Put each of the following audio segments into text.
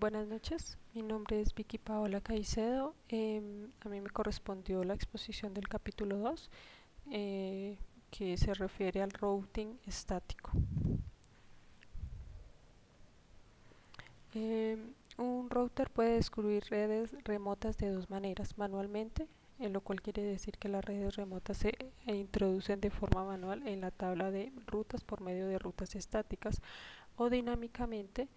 Buenas noches, mi nombre es Vicky Paola Caicedo. A mí me correspondió la exposición del capítulo 2, que se refiere al routing estático. Un router puede descubrir redes remotas de dos maneras: manualmente, lo cual quiere decir que las redes remotas se introducen de forma manual en la tabla de rutas por medio de rutas estáticas, o dinámicamente,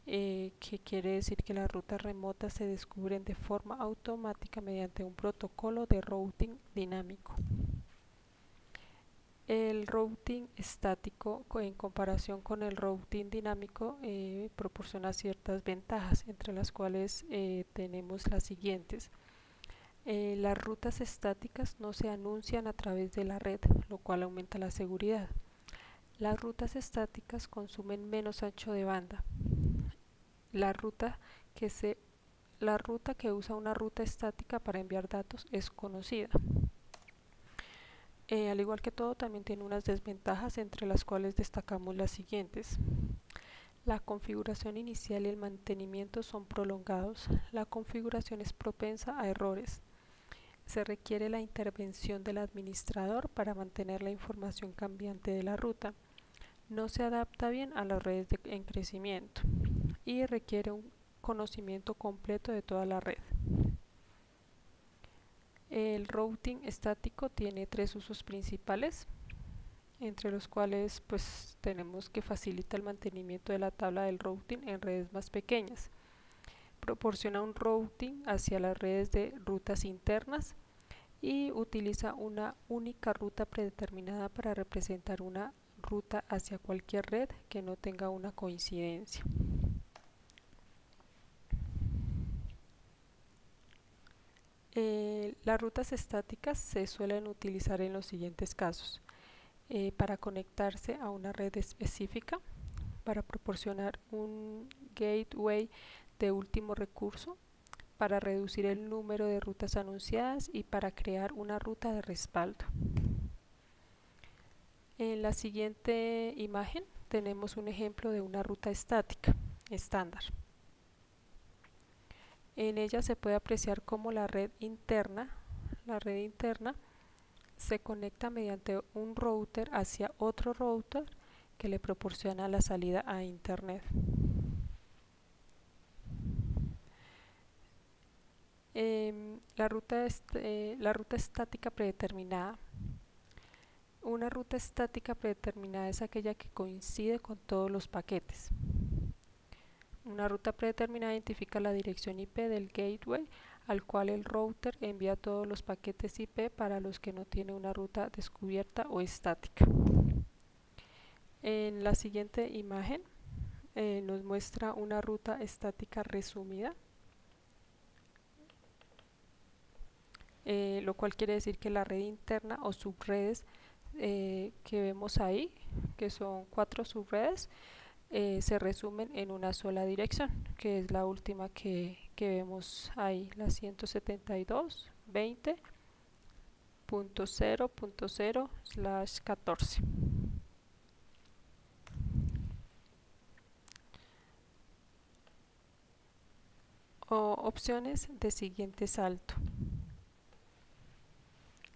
que quiere decir que las rutas remotas se descubren de forma automática mediante un protocolo de routing dinámico. El routing estático, en comparación con el routing dinámico, proporciona ciertas ventajas, entre las cuales tenemos las siguientes. Las rutas estáticas no se anuncian a través de la red, lo cual aumenta la seguridad. Las rutas estáticas consumen menos ancho de banda. La ruta que usa una ruta estática para enviar datos es conocida. Al igual que todo, también tiene unas desventajas, entre las cuales destacamos las siguientes. La configuración inicial y el mantenimiento son prolongados. La configuración es propensa a errores. Se requiere la intervención del administrador para mantener la información cambiante de la ruta. No se adapta bien a las redes en crecimiento y requiere un conocimiento completo de toda la red. El routing estático tiene tres usos principales, entre los cuales tenemos que facilita el mantenimiento de la tabla del routing en redes más pequeñas. Proporciona un routing hacia las redes de rutas internas y utiliza una única ruta predeterminada para representar una ruta hacia cualquier red que no tenga una coincidencia. Las rutas estáticas se suelen utilizar en los siguientes casos: para conectarse a una red específica, para proporcionar un gateway de último recurso, para reducir el número de rutas anunciadas y para crear una ruta de respaldo. En la siguiente imagen tenemos un ejemplo de una ruta estática estándar. En ella se puede apreciar cómo la red interna se conecta mediante un router hacia otro router que le proporciona la salida a internet. La ruta estática predeterminada. Una ruta estática predeterminada es aquella que coincide con todos los paquetes. Una ruta predeterminada identifica la dirección IP del gateway al cual el router envía todos los paquetes IP para los que no tiene una ruta descubierta o estática. En la siguiente imagen nos muestra una ruta estática resumida, lo cual quiere decir que la red interna o subredes que vemos ahí, que son 4 subredes, se resumen en una sola dirección, que es la última que vemos ahí, la 172.20.0.0/14. Opciones de siguiente salto.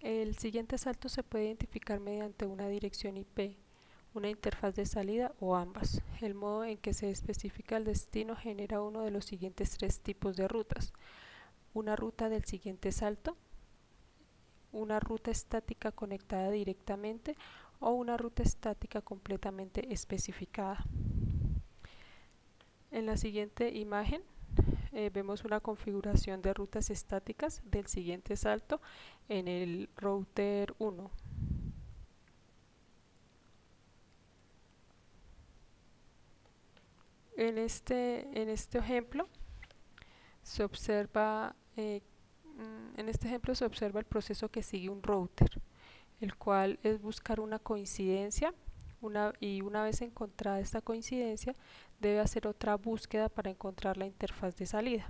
El siguiente salto se puede identificar mediante una dirección IP, una interfaz de salida o ambas. El modo en que se especifica el destino genera uno de los siguientes tres tipos de rutas: una ruta del siguiente salto, una ruta estática conectada directamente o una ruta estática completamente especificada. En la siguiente imagen vemos una configuración de rutas estáticas del siguiente salto en el router 1. En este ejemplo se observa el proceso que sigue un router, el cual es buscar una coincidencia, y una vez encontrada esta coincidencia debe hacer otra búsqueda para encontrar la interfaz de salida.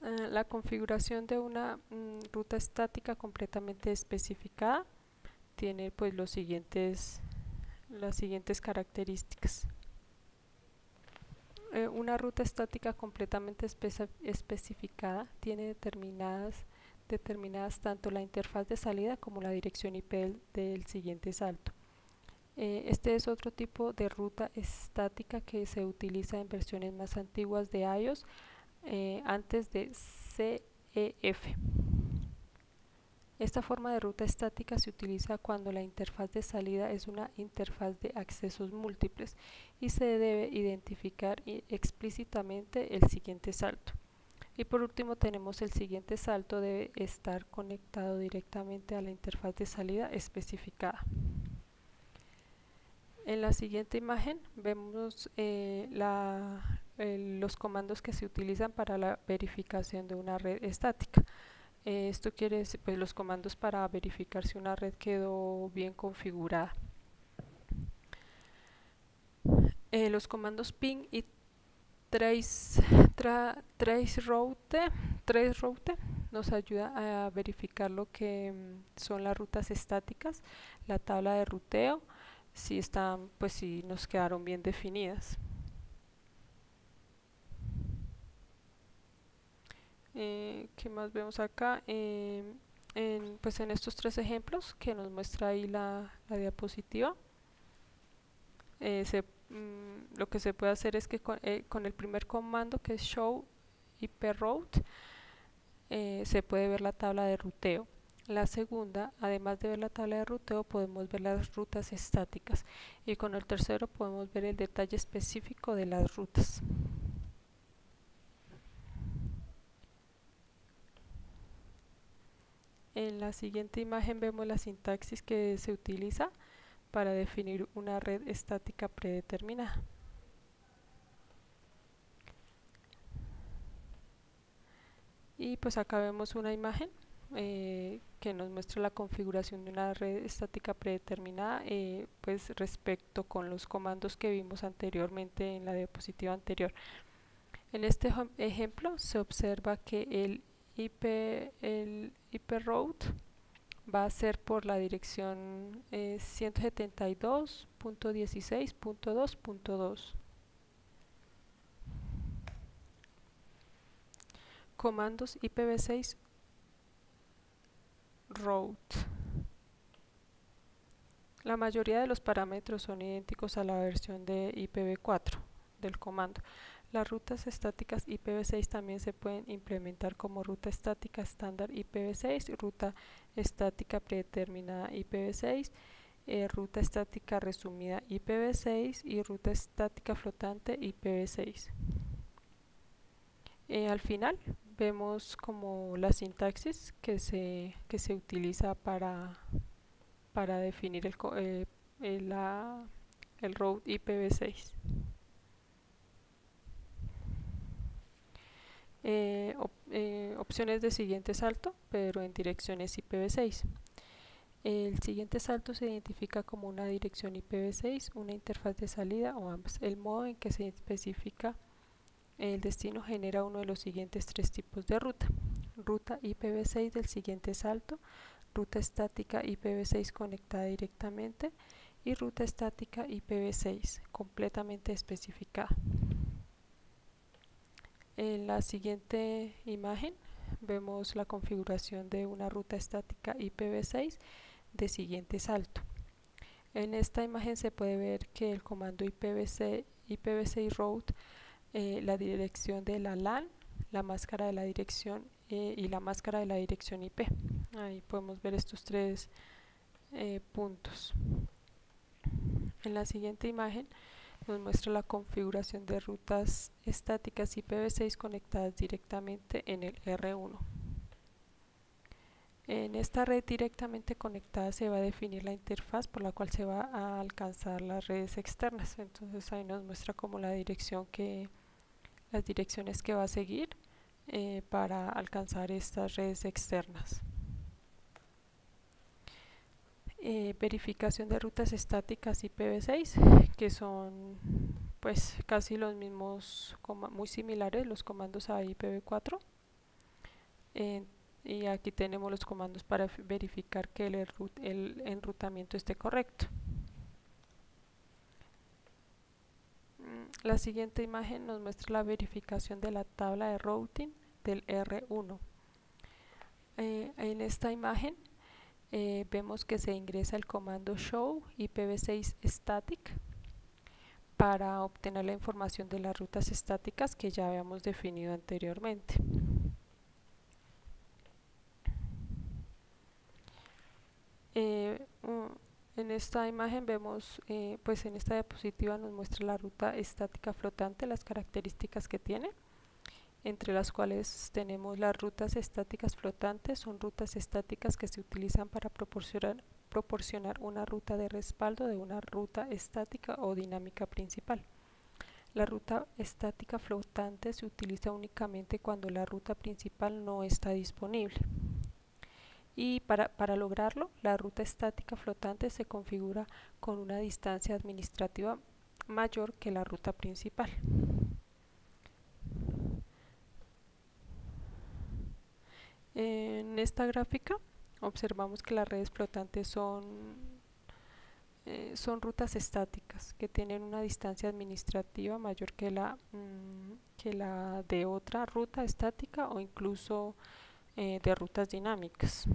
La configuración de una ruta estática completamente especificada tiene las siguientes características. Una ruta estática completamente especificada tiene determinadas tanto la interfaz de salida como la dirección IP del siguiente salto. Este es otro tipo de ruta estática que se utiliza en versiones más antiguas de iOS, antes de CEF. Esta forma de ruta estática se utiliza cuando la interfaz de salida es una interfaz de accesos múltiples y se debe identificar explícitamente el siguiente salto. Y por último tenemos el siguiente salto debe estar conectado directamente a la interfaz de salida especificada. En la siguiente imagen vemos los comandos que se utilizan para la verificación de una red estática. Esto quiere decir pues, los comandos para verificar si una red quedó bien configurada. Los comandos ping y traceroute nos ayuda a verificar lo que son las rutas estáticas, la tabla de ruteo, si están, pues si nos quedaron bien definidas. ¿Qué más vemos acá? Pues en estos tres ejemplos que nos muestra ahí la diapositiva, lo que se puede hacer es que con el primer comando, que es show iproute, se puede ver la tabla de ruteo. La segunda, además de ver la tabla de ruteo, podemos ver las rutas estáticas, y con el tercero podemos ver el detalle específico de las rutas. En la siguiente imagen vemos la sintaxis que se utiliza para definir una red estática predeterminada. Y pues acá vemos una imagen que nos muestra la configuración de una red estática predeterminada, pues respecto con los comandos que vimos anteriormente en la diapositiva anterior. En este ejemplo se observa que el IP route va a ser por la dirección 172.16.2.2. Comandos IPv6 route. La mayoría de los parámetros son idénticos a la versión de IPv4 del comando. Las rutas estáticas IPv6 también se pueden implementar como ruta estática estándar IPv6, ruta estática predeterminada IPv6, ruta estática resumida IPv6 y ruta estática flotante IPv6. Al final vemos como la sintaxis que se utiliza para definir el route IPv6. Opciones de siguiente salto, pero en direcciones IPv6. El siguiente salto se identifica como una dirección IPv6, una interfaz de salida o ambas. El modo en que se especifica el destino genera uno de los siguientes tres tipos de ruta: ruta IPv6 del siguiente salto, ruta estática IPv6 conectada directamente y ruta estática IPv6 completamente especificada. En la siguiente imagen vemos la configuración de una ruta estática IPv6 de siguiente salto. En esta imagen se puede ver que el comando IPv6 route, la dirección de la LAN, la máscara de la dirección y la máscara de la dirección IP. Ahí podemos ver estos tres puntos. En la siguiente imagen nos muestra la configuración de rutas estáticas IPv6 conectadas directamente en el R1. En esta red directamente conectada se va a definir la interfaz por la cual se va a alcanzar las redes externas. Entonces ahí nos muestra como las direcciones que va a seguir para alcanzar estas redes externas. Verificación de rutas estáticas IPv6, que son pues casi los mismos, muy similares los comandos a IPv4. Y aquí tenemos los comandos para verificar que el enrutamiento esté correcto. La siguiente imagen nos muestra la verificación de la tabla de routing del R1. En esta imagen vemos que se ingresa el comando show IPv6 static para obtener la información de las rutas estáticas que ya habíamos definido anteriormente. En esta imagen vemos, pues en esta diapositiva nos muestra la ruta estática flotante, las características que tiene, entre las cuales tenemos las rutas estáticas flotantes. Son rutas estáticas que se utilizan para proporcionar una ruta de respaldo de una ruta estática o dinámica principal. La ruta estática flotante se utiliza únicamente cuando la ruta principal no está disponible. Y para lograrlo, la ruta estática flotante se configura con una distancia administrativa mayor que la ruta principal. En esta gráfica observamos que las redes flotantes son rutas estáticas que tienen una distancia administrativa mayor que la de otra ruta estática o incluso de rutas dinámicas.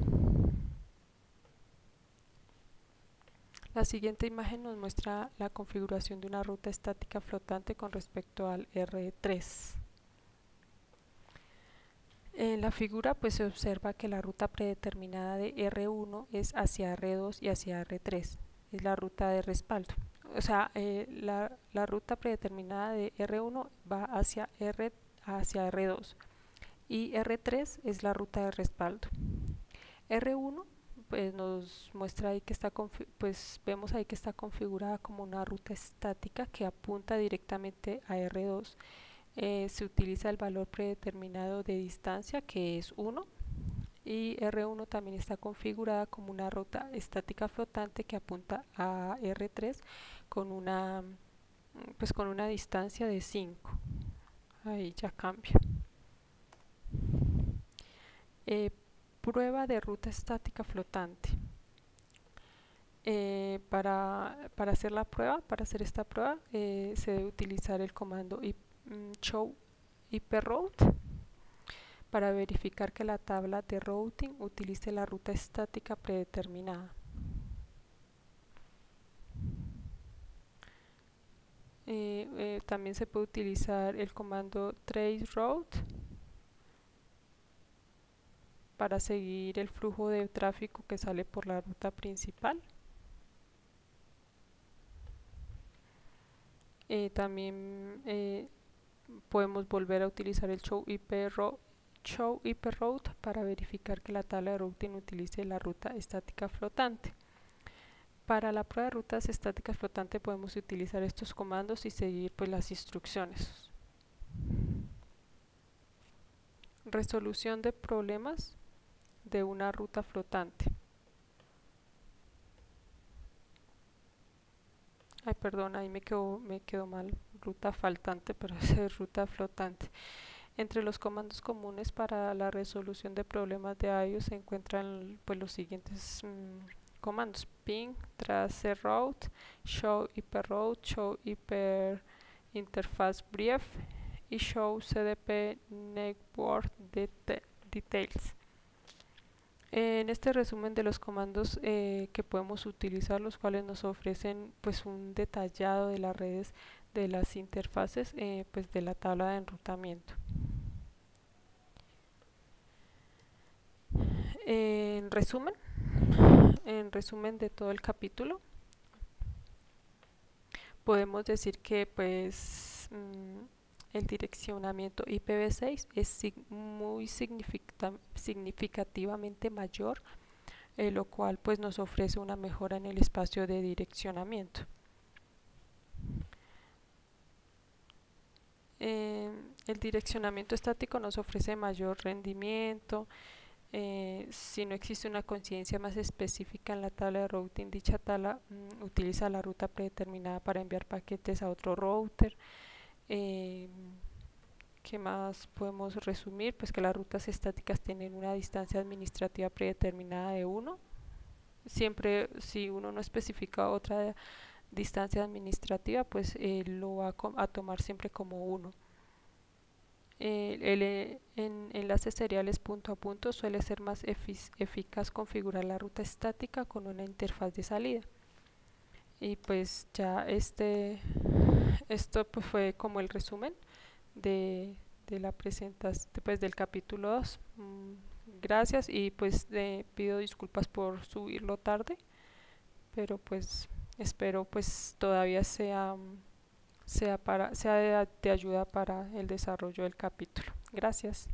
La siguiente imagen nos muestra la configuración de una ruta estática flotante con respecto al R3. En la figura pues se observa que la ruta predeterminada de R1 es hacia R2 y hacia R3, es la ruta de respaldo. O sea, la ruta predeterminada de R1 va hacia R2 y R3 es la ruta de respaldo. R1 pues nos muestra ahí que está vemos ahí que está configurada como una ruta estática que apunta directamente a R2. Se utiliza el valor predeterminado de distancia, que es 1, y R1 también está configurada como una ruta estática flotante que apunta a R3 con una distancia de 5. Ahí ya cambia. Prueba de ruta estática flotante. Para hacer esta prueba se debe utilizar el comando show IPRoute para verificar que la tabla de routing utilice la ruta estática predeterminada. También se puede utilizar el comando traceroute para seguir el flujo de tráfico que sale por la ruta principal. También podemos volver a utilizar el show IPRoute para verificar que la tabla de routing utilice la ruta estática flotante. Para la prueba de rutas estáticas flotantes podemos utilizar estos comandos y seguir pues las instrucciones. Resolución de problemas de una ruta flotante. Ay, perdón, ahí me quedó mal, ruta faltante, pero es ruta flotante. Entre los comandos comunes para la resolución de problemas de I/O se encuentran pues los siguientes comandos: ping, traceroute, show IPRoute, show IPErinterface-brief y show CDP network details. En este resumen de los comandos que podemos utilizar, los cuales nos ofrecen pues un detallado de las redes de las interfaces pues de la tabla de enrutamiento. En resumen de todo el capítulo, podemos decir que pues el direccionamiento IPv6 es muy significativamente mayor, lo cual pues nos ofrece una mejora en el espacio de direccionamiento. El direccionamiento estático nos ofrece mayor rendimiento. Si no existe una coincidencia más específica en la tabla de routing, dicha tabla utiliza la ruta predeterminada para enviar paquetes a otro router. ¿Qué más podemos resumir? Pues que las rutas estáticas tienen una distancia administrativa predeterminada de 1. Siempre, si uno no especifica otra distancia administrativa, pues lo va a tomar siempre como 1. En enlaces seriales punto a punto suele ser más eficaz configurar la ruta estática con una interfaz de salida. Y pues ya esto pues fue como el resumen de la presentación pues, del capítulo 2. Gracias y pues pido disculpas por subirlo tarde, pero pues espero pues todavía sea de ayuda para el desarrollo del capítulo. Gracias.